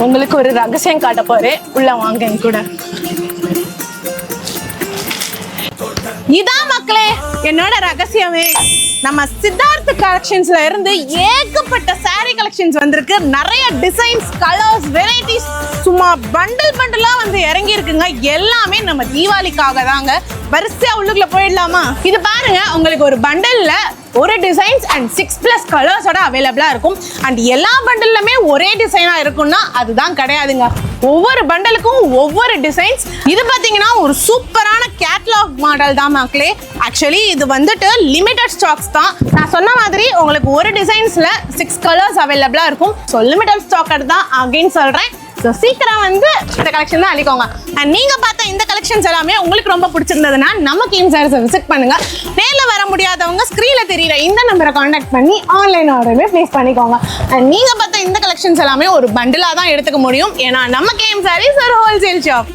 உங்களுக்கு ஒரு ரகசியம் காட்ட போறேன், உள்ள வாங்க என் கூட. இதான் மக்களே என்னோட ரகசியமே. நம்ம சித்தார்த் கலெக்ஷன்ஸ்ல இருந்து ஏகப்பட்ட சாரி கலெக்ஷன்ஸ் வந்திருக்கு. நிறைய டிசைன்ஸ், கலர்ஸ், வெரைட்டிஸ், சும்மா பண்டிலா வந்து இறங்கி இருக்குங்க. எல்லாமே நம்ம தீபாவளிக்காக தாங்க. வரிசையா உள்ளுக்குள்ள போயிடலாமா? இது பாருங்க, உங்களுக்கு ஒரு பண்டல்ல ஒரு டிசைன்ஸ் அண்ட் 6+ கலர்ஸோட அவைலபிளா இருக்கும். அண்ட் எல்லா பண்டல்லுமே ஒரே டிசைனா இருக்கும்னா அதுதான் கிடையாதுங்க. ஒவ்வொரு பண்டலுக்கும் ஒவ்வொரு டிசைன்ஸ். இது பாத்தீங்கன்னா ஒரு சூப்பரான கேட்லாக் மாடல் தான் மக்களே. ஆக்சுவலி இது வந்துட்டு லிமிடெட் ஸ்டாக்ஸ் தான். நான் சொன்ன மாதிரி உங்களுக்கு ஒரு டிசைன்ஸ்ல 6 கலர்ஸ் அவைலபிளா இருக்கும். ஸோ லிமிடெட் ஸ்டாக் தான் அகைன் சொல்றேன். ஸோ சீக்கிரம் வந்து இந்த கலெக்ஷன் தான் அழிக்கோங்க. அண்ட் நீங்க பார்த்த இந்த கலெக்ஷன்ஸ் எல்லாமே உங்களுக்கு ரொம்ப பிடிச்சிருந்ததுன்னா நம்ம கீம் சாரீஸை விசிட் பண்ணுங்க. நேரில் வர முடியாதவங்க ஸ்க்ரீன்ல தெரியுற இந்த நம்பரை கான்டாக்ட் பண்ணி ஆன்லைன் ஆர்டருமே பிளேஸ் பண்ணிக்கோங்க. அண்ட் நீங்க பார்த்த இந்த கலெக்ஷன்ஸ் எல்லாமே ஒரு பண்டிலா தான் எடுத்துக்க முடியும். ஏன்னா நம்ம கீம் சாரீஸ் ஒரு ஹோல்சேல் ஷாப்.